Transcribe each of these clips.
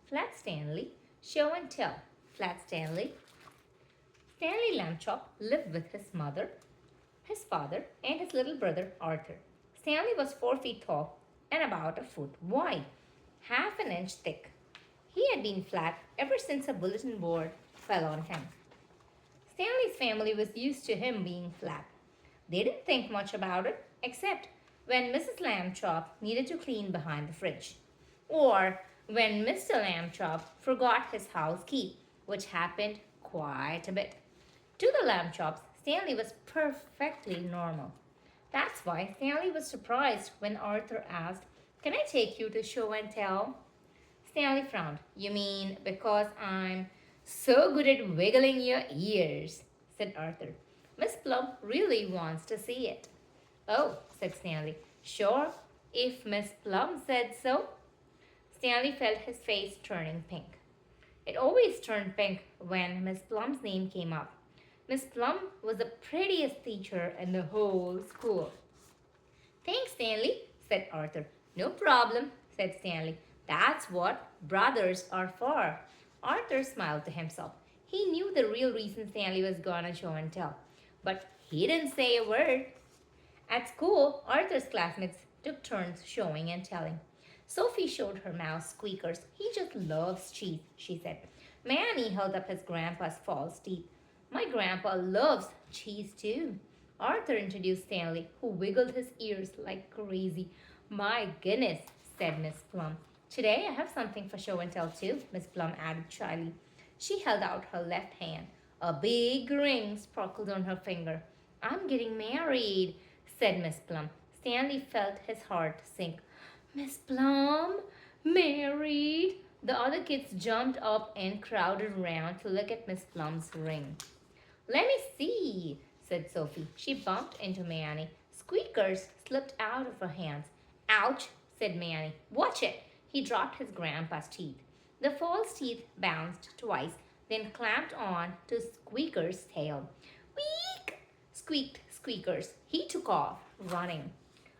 Flat Stanley, Show and Tell. Flat Stanley. Stanley Lambchop lived with his mother, his father, and his little brother Arthur. Stanley was 4 feet tall and about a foot wide, half an inch thick. He had been flat ever since a bulletin board fell on him. Stanley's family was used to him being flat. They didn't think much about it, except when Mrs. Lambchop needed to clean behind the fridge, or when Mr. Lambchop forgot his house key, which happened quite a bit. To the Lambchops, Stanley was perfectly normal. That's why Stanley was surprised when Arthur asked, "Can I take you to show and tell?" Stanley frowned. "You mean because I'm so good at wiggling your ears," said Arthur. "Miss Plum really wants to see it." "Oh," said Stanley. "Sure, if Miss Plum said so." Stanley felt his face turning pink. It always turned pink when Miss Plum's name came up. Miss Plum was the prettiest teacher in the whole school. "Thanks, Stanley," said Arthur. "No problem," said Stanley. "That's what brothers are for." Arthur smiled to himself. He knew the real reason Stanley was gonna show and tell, but he didn't say a word. At school, Arthur's classmates took turns showing and telling. Sophie showed her mouse Squeakers. "He just loves cheese," she said. Manny held up his grandpa's false teeth. "My grandpa loves cheese too." Arthur introduced Stanley, who wiggled his ears like crazy. "My goodness," said Miss Plum. "Today I have something for show and tell too," Miss Plum added shyly. She held out her left hand. A big ring sparkled on her finger. "I'm getting married," said Miss Plum. Stanley felt his heart sink. "Miss Plum? Married?" The other kids jumped up and crowded around to look at Miss Plum's ring. "Let me see," said Sophie. She bumped into Manny. Squeakers slipped out of her hands. "Ouch," said Manny. "Watch it." He dropped his grandpa's teeth. The false teeth bounced twice, then clamped on to Squeaker's tail. "Week!" squeaked Squeakers. He took off, running.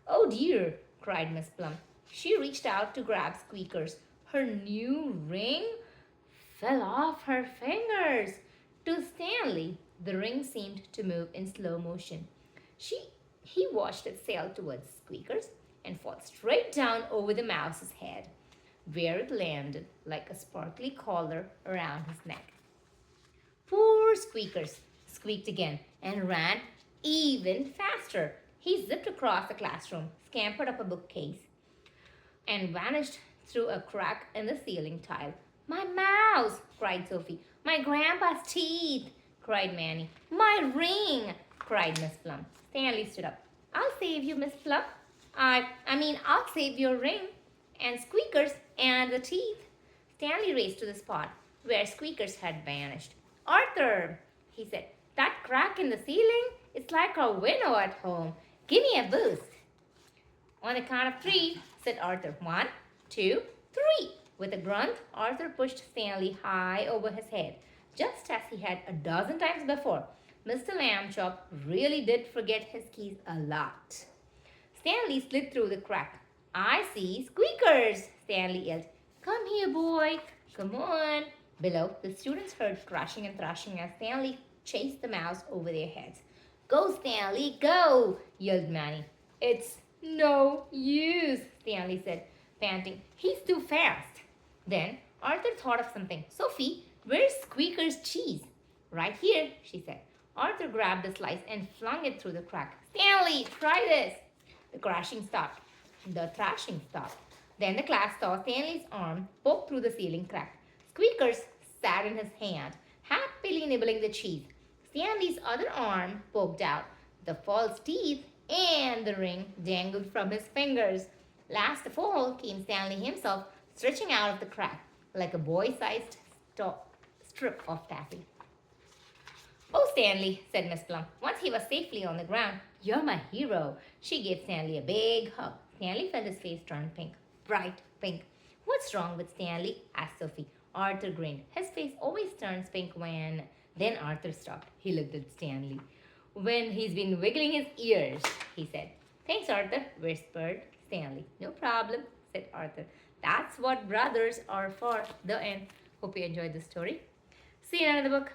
"Oh dear," cried Miss Plum. She reached out to grab Squeakers. Her new ring fell off her fingers. To Stanley, the ring seemed to move in slow motion. He watched it sail towards Squeakers and fall straight down over the mouse's head, where it landed like a sparkly collar around his neck. Poor Squeakers squeaked again and ran even faster. He zipped across the classroom, scampered up a bookcase, and vanished through a crack in the ceiling tile. "My mouse!" cried Sophie. "My grandpa's teeth!" cried Manny. "My ring!" cried Miss Plum. Stanley stood up. "I'll save you, Miss Plum. I'll save your ring and Squeakers and the teeth." Stanley raced to the spot where Squeakers had vanished. "Arthur," he said, "that crack in the ceiling is like our window at home. Give me a boost." "On the count of three," said Arthur. "One, two, three." With a grunt, Arthur pushed Stanley high over his head, just as he had a dozen times before. Mr. Lambchop really did forget his keys a lot. Stanley slid through the crack. "I see Squeakers!" Stanley yelled. "Come here, boy. Come on." Below, the students heard crashing and thrashing as Stanley chased the mouse over their heads. "Go, Stanley, go!" yelled Manny. "It's no use," Stanley said, panting. "He's too fast." Then Arthur thought of something. "Sophie, where's Squeaker's cheese?" "Right here," she said. Arthur grabbed a slice and flung it through the crack. "Stanley, try this." The crashing stopped. The thrashing stopped. Then the class saw Stanley's arm poke through the ceiling crack. Squeakers sat in his hand, happily nibbling the cheese. Stanley's other arm poked out. The false teeth and the ring dangled from his fingers. Last of all came Stanley himself, stretching out of the crack like a boy-sized strip of taffy. "Oh, Stanley," said Miss Plum, once he was safely on the ground, "you're my hero." She gave Stanley a big hug. Stanley felt his face turn pink, bright pink. "What's wrong with Stanley?" asked Sophie. Arthur grinned. His face always turns pink when... Then Arthur stopped. He looked at Stanley. "When he's been wiggling his ears," he said. "Thanks, Arthur," whispered Stanley. "No problem," said Arthur. That's what brothers are for. The end. Hope you enjoyed the story. See you in another book.